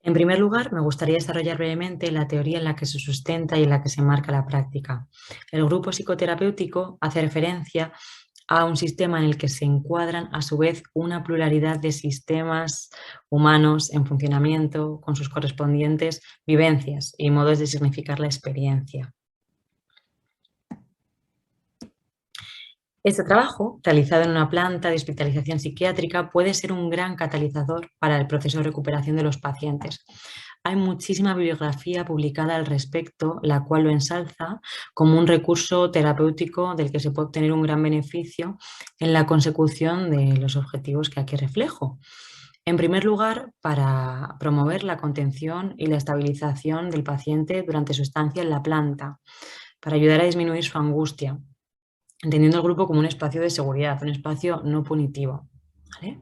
En primer lugar, me gustaría desarrollar brevemente la teoría en la que se sustenta y en la que se marca la práctica. El grupo psicoterapéutico hace referencia a un sistema en el que se encuadran a su vez una pluralidad de sistemas humanos en funcionamiento con sus correspondientes vivencias y modos de significar la experiencia. Este trabajo, realizado en una planta de hospitalización psiquiátrica, puede ser un gran catalizador para el proceso de recuperación de los pacientes. Hay muchísima bibliografía publicada al respecto, la cual lo ensalza como un recurso terapéutico del que se puede obtener un gran beneficio en la consecución de los objetivos que aquí reflejo. En primer lugar, para promover la contención y la estabilización del paciente durante su estancia en la planta, para ayudar a disminuir su angustia, entendiendo el grupo como un espacio de seguridad, un espacio no punitivo, ¿vale?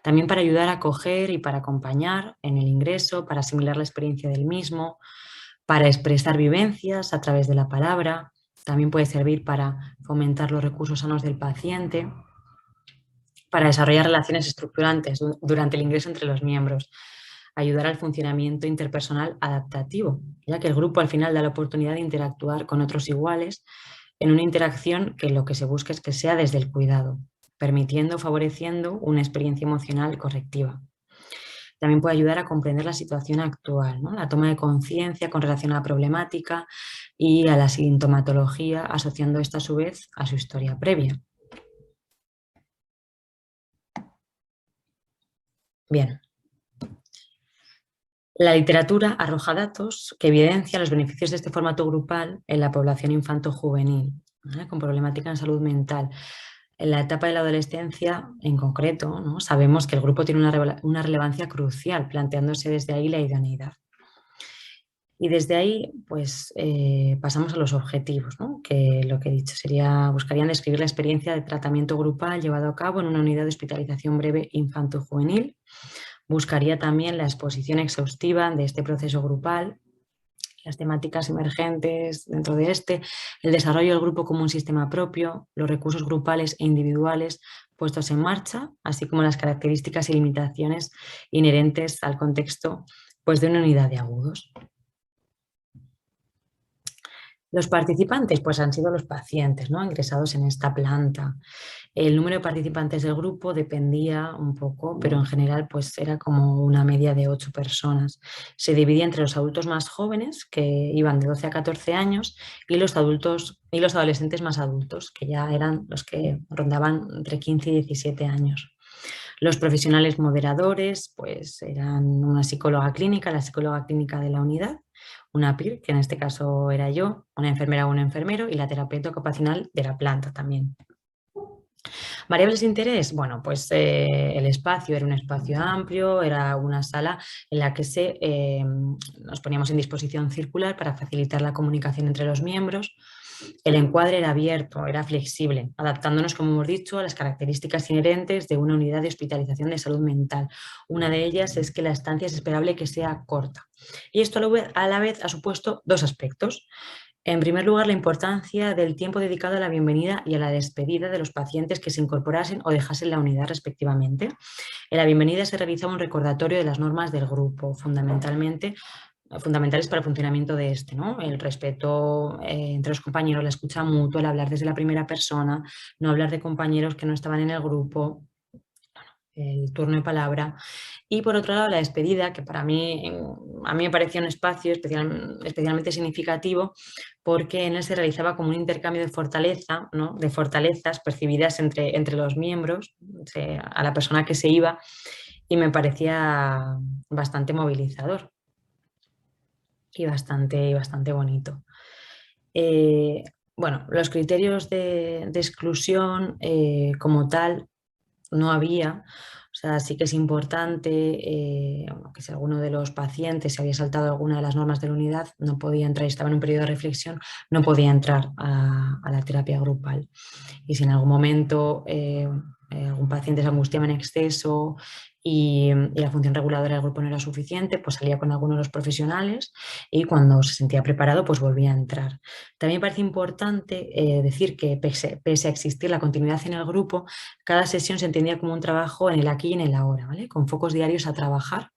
También para ayudar a acoger y para acompañar en el ingreso, para asimilar la experiencia del mismo, para expresar vivencias a través de la palabra, también puede servir para fomentar los recursos sanos del paciente, para desarrollar relaciones estructurantes durante el ingreso entre los miembros, ayudar al funcionamiento interpersonal adaptativo, ya que el grupo al final da la oportunidad de interactuar con otros iguales en una interacción que lo que se busca es que sea desde el cuidado, permitiendo o favoreciendo una experiencia emocional correctiva. También puede ayudar a comprender la situación actual, ¿no? La toma de conciencia con relación a la problemática y a la sintomatología, asociando esta a su vez a su historia previa. Bien. La literatura arroja datos que evidencian los beneficios de este formato grupal en la población infanto-juvenil, ¿vale?, con problemática en salud mental. En la etapa de la adolescencia, en concreto, ¿no?, sabemos que el grupo tiene una relevancia crucial, planteándose desde ahí la idoneidad. Y desde ahí, pues, pasamos a los objetivos, ¿no?, que lo que he dicho buscarían describir la experiencia de tratamiento grupal llevado a cabo en una unidad de hospitalización breve infanto-juvenil. Buscaría también la exposición exhaustiva de este proceso grupal, las temáticas emergentes dentro de el desarrollo del grupo como un sistema propio, los recursos grupales e individuales puestos en marcha, así como las características y limitaciones inherentes al contexto, pues, de una unidad de agudos. Los participantes, pues, han sido los pacientes, ¿no?, ingresados en esta planta. El número de participantes del grupo dependía un poco, pero en general, pues, era como una media de 8 personas. Se dividía entre los adultos más jóvenes, que iban de 12 a 14 años, y los adolescentes más adultos, que ya eran los que rondaban entre 15 y 17 años. Los profesionales moderadores, pues, eran una psicóloga clínica, la psicóloga clínica de la unidad, una PIR, que en este caso era yo, una enfermera o un enfermero, y la terapeuta ocupacional de la planta también. Variables de interés, bueno, pues el espacio era un espacio amplio, era una sala en la que nos poníamos en disposición circular para facilitar la comunicación entre los miembros. El encuadre era abierto, era flexible, adaptándonos, como hemos dicho, a las características inherentes de una unidad de hospitalización de salud mental. Una de ellas es que la estancia es esperable que sea corta. Y esto a la vez ha supuesto dos aspectos. En primer lugar, la importancia del tiempo dedicado a la bienvenida y a la despedida de los pacientes que se incorporasen o dejasen la unidad respectivamente. En la bienvenida se realizaba un recordatorio de las normas del grupo, fundamentales para el funcionamiento de ¿no? El respeto entre los compañeros, la escucha mutua, el hablar desde la primera persona, no hablar de compañeros que no estaban en el grupo, el turno de palabra. Y por otro lado, la despedida, que a mí me parecía un espacio especialmente significativo, porque en él se realizaba como un intercambio de fortaleza, ¿no?, de fortalezas percibidas entre los miembros, a la persona que se iba, y me parecía bastante movilizador y bastante bonito. Bueno, los criterios de exclusión como tal no había. O sea, sí que es importante que si alguno de los pacientes se había saltado alguna de las normas de la unidad, no podía entrar, estaba en un periodo de reflexión, no podía entrar a la terapia grupal. Y si en algún momento algún paciente se angustiaba en exceso y la función reguladora del grupo no era suficiente, pues salía con alguno de los profesionales y cuando se sentía preparado, pues volvía a entrar. También me parece importante decir que pese a existir la continuidad en el grupo, cada sesión se entendía como un trabajo en el aquí y en el ahora, ¿vale?, con focos diarios a trabajar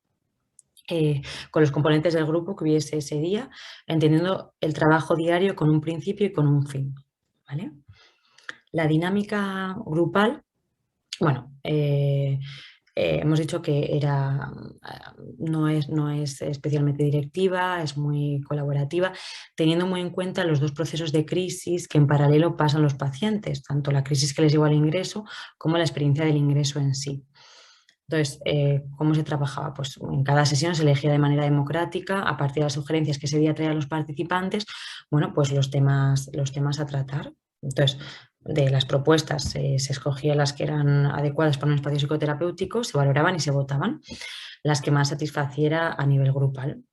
con los componentes del grupo que hubiese ese día, entendiendo el trabajo diario con un principio y con un fin, ¿vale? La dinámica grupal, bueno, hemos dicho que no es especialmente directiva, es muy colaborativa, teniendo muy en cuenta los dos procesos de crisis que en paralelo pasan los pacientes, tanto la crisis que les llevó al ingreso como la experiencia del ingreso en sí. Entonces, ¿cómo se trabajaba? Pues en cada sesión se elegía de manera democrática, a partir de las sugerencias que ese día traían los participantes, bueno, pues los temas a tratar. Entonces, de las propuestas se escogían las que eran adecuadas para un espacio psicoterapéutico, se valoraban y se votaban, las que más satisfaciera a nivel grupal.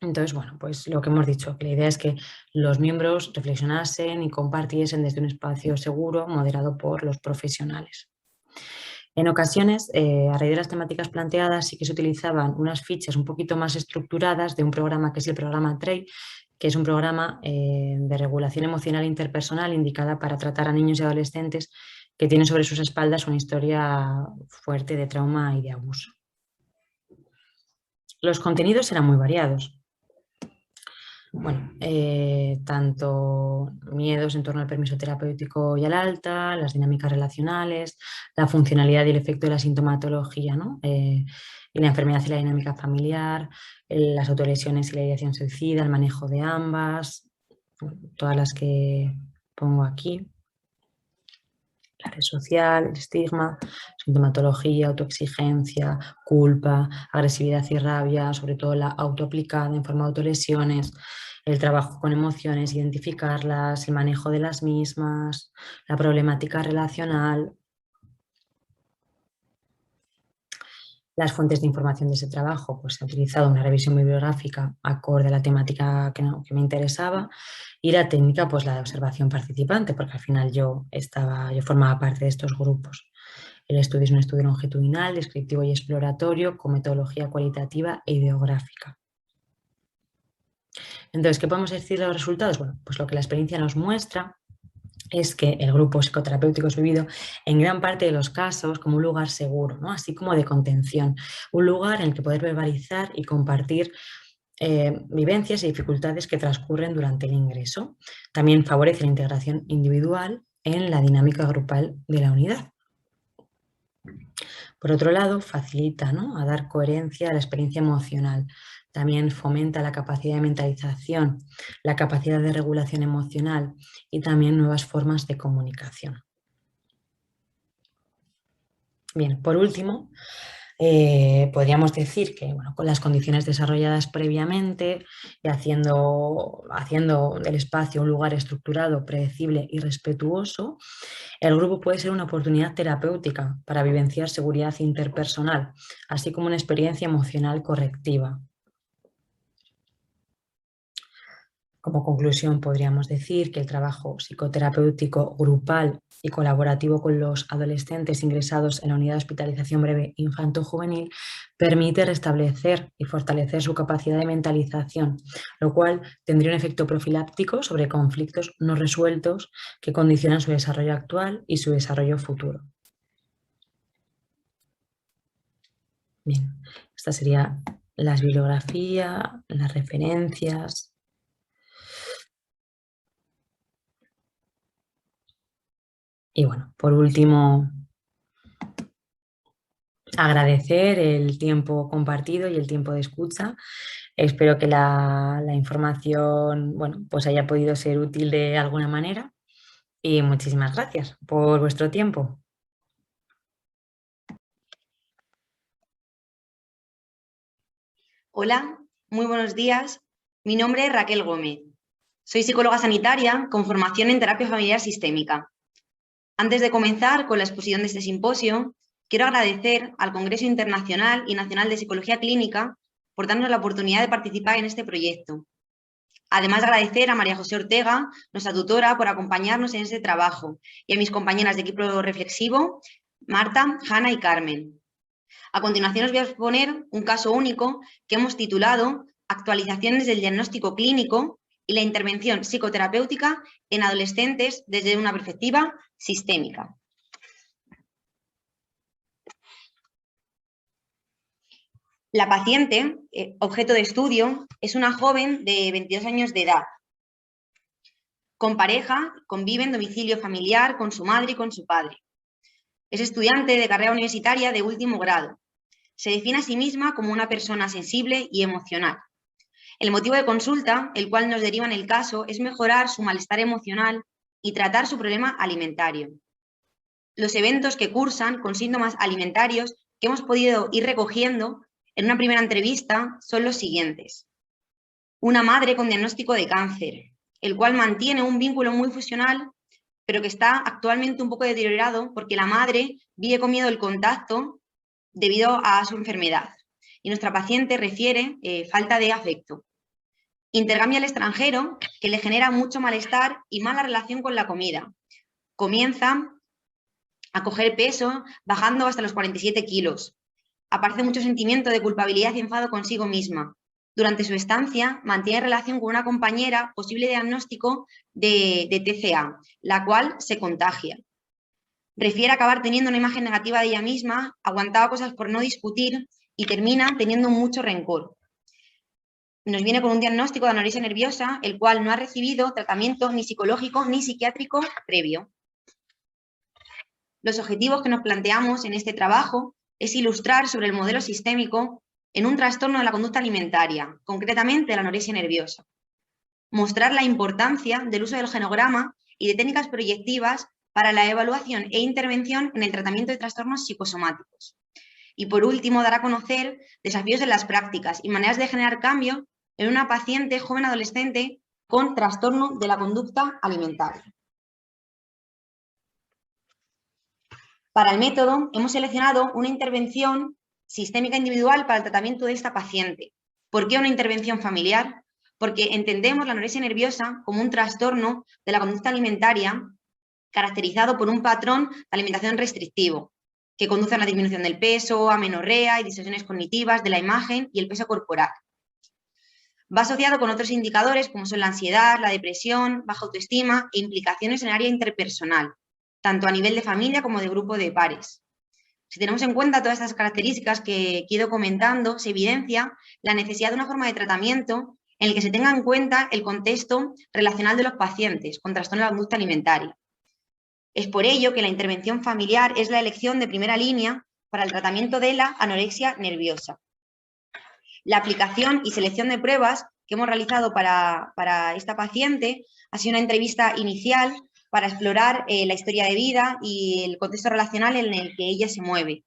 Entonces, bueno, pues lo que hemos dicho, que la idea es que los miembros reflexionasen y compartiesen desde un espacio seguro, moderado por los profesionales. En ocasiones, a raíz de las temáticas planteadas, sí que se utilizaban unas fichas un poquito más estructuradas de un programa que es el programa TREI, que es un programa de regulación emocional interpersonal indicada para tratar a niños y adolescentes que tienen sobre sus espaldas una historia fuerte de trauma y de abuso. Los contenidos eran muy variados. Bueno, tanto miedos en torno al permiso terapéutico y al alta, las dinámicas relacionales, la funcionalidad y el efecto de la sintomatología, ¿no?, y la enfermedad y la dinámica familiar, las autolesiones y la ideación suicida, el manejo de ambas, todas las que pongo aquí. la red social, el estigma, sintomatología, autoexigencia, culpa, agresividad y rabia, sobre todo la autoaplicada en forma de autolesiones, el trabajo con emociones, identificarlas, el manejo de las mismas, la problemática relacional. Las fuentes de información de ese trabajo, pues he utilizado una revisión bibliográfica acorde a la temática que me interesaba, y la técnica, pues la de observación participante, porque al final yo formaba parte de estos grupos. El estudio es un estudio longitudinal, descriptivo y exploratorio, con metodología cualitativa e ideográfica. Entonces, ¿qué podemos decir de los resultados? Bueno, pues lo que la experiencia nos muestra es que el grupo psicoterapéutico es vivido en gran parte de los casos como un lugar seguro, ¿no? Así como de contención, un lugar en el que poder verbalizar y compartir vivencias y dificultades que transcurren durante el ingreso. También favorece la integración individual en la dinámica grupal de la unidad. Por otro lado, facilita, ¿no?, a dar coherencia a la experiencia emocional. También fomenta la capacidad de mentalización, la capacidad de regulación emocional y también nuevas formas de comunicación. Bien, por último, podríamos decir que, bueno, con las condiciones desarrolladas previamente y haciendo del espacio un lugar estructurado, predecible y respetuoso, el grupo puede ser una oportunidad terapéutica para vivenciar seguridad interpersonal, así como una experiencia emocional correctiva. Como conclusión, podríamos decir que el trabajo psicoterapéutico grupal y colaborativo con los adolescentes ingresados en la unidad de hospitalización breve infanto-juvenil permite restablecer y fortalecer su capacidad de mentalización, lo cual tendría un efecto profiláctico sobre conflictos no resueltos que condicionan su desarrollo actual y su desarrollo futuro. Bien, esta sería la bibliografía, las referencias. Y bueno, por último, agradecer el tiempo compartido y el tiempo de escucha. Espero que la información, bueno, pues haya podido ser útil de alguna manera, y muchísimas gracias por vuestro tiempo. Hola, muy buenos días. Mi nombre es Raquel Gómez. Soy psicóloga sanitaria con formación en terapia familiar sistémica. Antes de comenzar con la exposición de este simposio, quiero agradecer al Congreso Internacional y Nacional de Psicología Clínica por darnos la oportunidad de participar en este proyecto. Además, agradecer a María José Ortega, nuestra tutora, por acompañarnos en este trabajo, y a mis compañeras de equipo reflexivo, Marta, Hanna y Carmen. A continuación os voy a exponer un caso único que hemos titulado Actualizaciones del diagnóstico clínico y la intervención psicoterapéutica en adolescentes desde una perspectiva sistémica. La paciente, objeto de estudio, es una joven de 22 años de edad. Con pareja, convive en domicilio familiar con su madre y con su padre. Es estudiante de carrera universitaria de último grado. Se define a sí misma como una persona sensible y emocional. El motivo de consulta, el cual nos deriva en el caso, es mejorar su malestar emocional y tratar su problema alimentario. Los eventos que cursan con síntomas alimentarios que hemos podido ir recogiendo en una primera entrevista son los siguientes. Una madre con diagnóstico de cáncer, el cual mantiene un vínculo muy fusional, pero que está actualmente un poco deteriorado porque la madre vive con miedo el contacto debido a su enfermedad. Y nuestra paciente refiere falta de afecto. Intercambio al extranjero, que le genera mucho malestar y mala relación con la comida. Comienza a coger peso, bajando hasta los 47 kilos. Aparece mucho sentimiento de culpabilidad y enfado consigo misma. Durante su estancia, mantiene relación con una compañera, posible diagnóstico de TCA, la cual se contagia. Refiere acabar teniendo una imagen negativa de ella misma, aguantaba cosas por no discutir y termina teniendo mucho rencor. Nos viene con un diagnóstico de anorexia nerviosa, el cual no ha recibido tratamiento ni psicológico ni psiquiátrico previo. Los objetivos que nos planteamos en este trabajo es ilustrar sobre el modelo sistémico en un trastorno de la conducta alimentaria, concretamente la anorexia nerviosa. Mostrar la importancia del uso del genograma y de técnicas proyectivas para la evaluación e intervención en el tratamiento de trastornos psicosomáticos. Y por último, dar a conocer desafíos en las prácticas y maneras de generar cambio en una paciente joven adolescente con trastorno de la conducta alimentaria. Para el método hemos seleccionado una intervención sistémica individual para el tratamiento de esta paciente. ¿Por qué una intervención familiar? Porque entendemos la anorexia nerviosa como un trastorno de la conducta alimentaria caracterizado por un patrón de alimentación restrictivo, que conduce a la disminución del peso, amenorrea y distorsiones cognitivas de la imagen y el peso corporal. Va asociado con otros indicadores como son la ansiedad, la depresión, baja autoestima e implicaciones en el área interpersonal, tanto a nivel de familia como de grupo de pares. Si tenemos en cuenta todas estas características que he ido comentando, se evidencia la necesidad de una forma de tratamiento en el que se tenga en cuenta el contexto relacional de los pacientes con trastorno de la conducta alimentaria. Es por ello que la intervención familiar es la elección de primera línea para el tratamiento de la anorexia nerviosa. La aplicación y selección de pruebas que hemos realizado para esta paciente ha sido una entrevista inicial para explorar la historia de vida y el contexto relacional en el que ella se mueve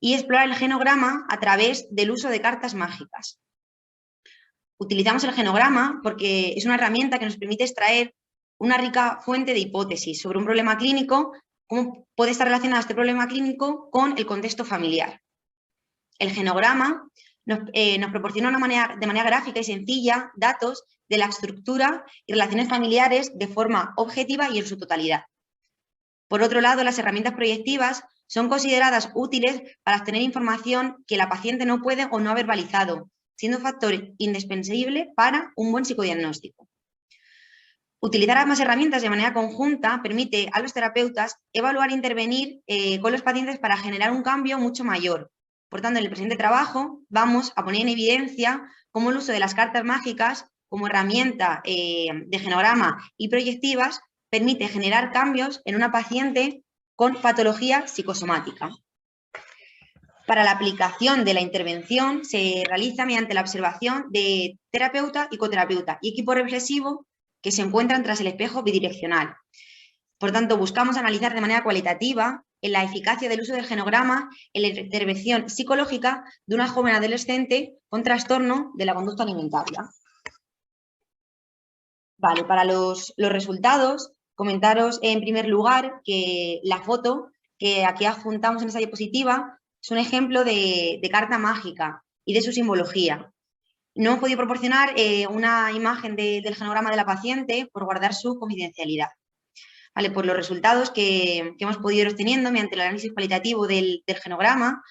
y explorar el genograma a través del uso de cartas mágicas. Utilizamos el genograma porque es una herramienta que nos permite extraer una rica fuente de hipótesis sobre un problema clínico, cómo puede estar relacionado este problema clínico con el contexto familiar. El genograma nos proporciona de manera gráfica y sencilla datos de la estructura y relaciones familiares de forma objetiva y en su totalidad. Por otro lado, las herramientas proyectivas son consideradas útiles para obtener información que la paciente no puede o no ha verbalizado, siendo un factor indispensable para un buen psicodiagnóstico. Utilizar ambas herramientas de manera conjunta permite a los terapeutas evaluar e intervenir con los pacientes para generar un cambio mucho mayor. Por tanto, en el presente trabajo vamos a poner en evidencia cómo el uso de las cartas mágicas como herramienta de genograma y proyectivas permite generar cambios en una paciente con patología psicosomática. Para la aplicación de la intervención se realiza mediante la observación de terapeuta y coterapeuta y equipo reflexivo que se encuentran tras el espejo bidireccional. Por tanto, buscamos analizar de manera cualitativa la eficacia del uso del genograma en la intervención psicológica de una joven adolescente con trastorno de la conducta alimentaria. Vale, para los resultados, comentaros en primer lugar que la foto que aquí adjuntamos en esta diapositiva es un ejemplo de carta mágica y de su simbología. No hemos podido proporcionar una imagen del genograma de la paciente por guardar su confidencialidad. Vale, por los resultados que hemos podido ir obteniendo mediante el análisis cualitativo del genograma,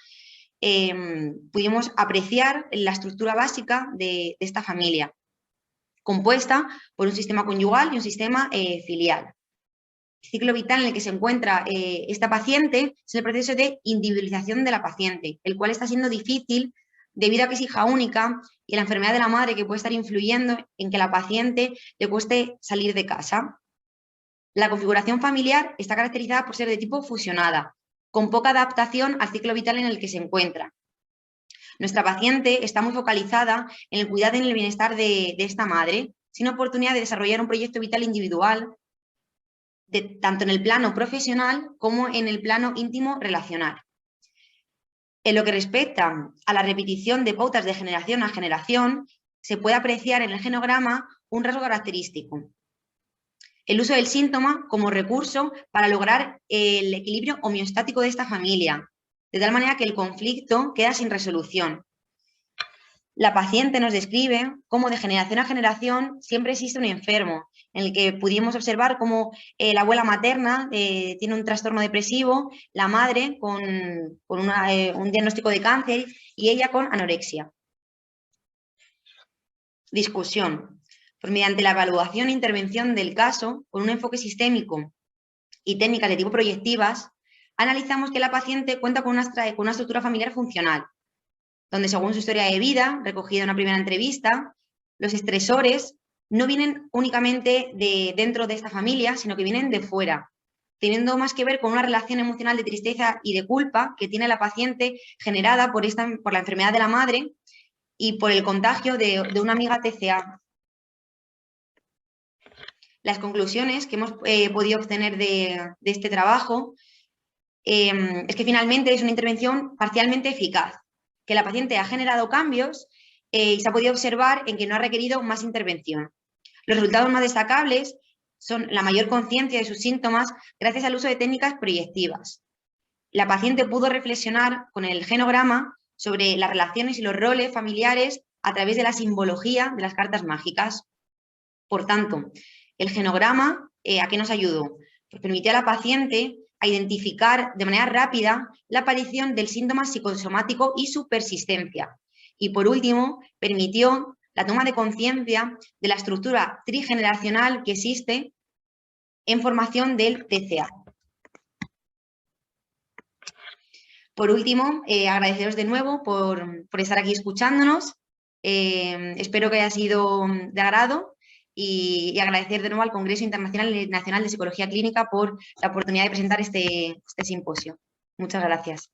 pudimos apreciar la estructura básica de esta familia, compuesta por un sistema conyugal y un sistema filial. El ciclo vital en el que se encuentra esta paciente es el proceso de individualización de la paciente, el cual está siendo difícil debido a que es hija única y la enfermedad de la madre que puede estar influyendo en que a la paciente le cueste salir de casa. La configuración familiar está caracterizada por ser de tipo fusionada, con poca adaptación al ciclo vital en el que se encuentra. Nuestra paciente está muy focalizada en el cuidado y en el bienestar de esta madre, sin oportunidad de desarrollar un proyecto vital individual, tanto en el plano profesional como en el plano íntimo relacional. En lo que respecta a la repetición de pautas de generación a generación, se puede apreciar en el genograma un rasgo característico: el uso del síntoma como recurso para lograr el equilibrio homeostático de esta familia, de tal manera que el conflicto queda sin resolución. La paciente nos describe cómo de generación a generación siempre existe un enfermo, en el que pudimos observar cómo la abuela materna tiene un trastorno depresivo, la madre con un diagnóstico de cáncer y ella con anorexia. Discusión. Pues mediante la evaluación e intervención del caso, con un enfoque sistémico y técnicas de tipo proyectivas, analizamos que la paciente cuenta con una estructura familiar funcional, donde según su historia de vida, recogida en una primera entrevista, los estresores no vienen únicamente de dentro de esta familia, sino que vienen de fuera, teniendo más que ver con una relación emocional de tristeza y de culpa que tiene la paciente generada por la enfermedad de la madre y por el contagio de una amiga TCA. Las conclusiones que hemos podido obtener de este trabajo es que finalmente es una intervención parcialmente eficaz, que la paciente ha generado cambios y se ha podido observar en que no ha requerido más intervención. Los resultados más destacables son la mayor conciencia de sus síntomas gracias al uso de técnicas proyectivas. La paciente pudo reflexionar con el genograma sobre las relaciones y los roles familiares a través de la simbología de las cartas mágicas. Por tanto, el genograma, ¿a qué nos ayudó? Pues permitió a la paciente a identificar de manera rápida la aparición del síntoma psicosomático y su persistencia. Y por último, permitió la toma de conciencia de la estructura trigeneracional que existe en formación del TCA. Por último, agradeceros de nuevo por estar aquí escuchándonos. Espero que haya sido de agrado y agradecer de nuevo al Congreso Internacional y Nacional de Psicología Clínica por la oportunidad de presentar este simposio. Muchas gracias.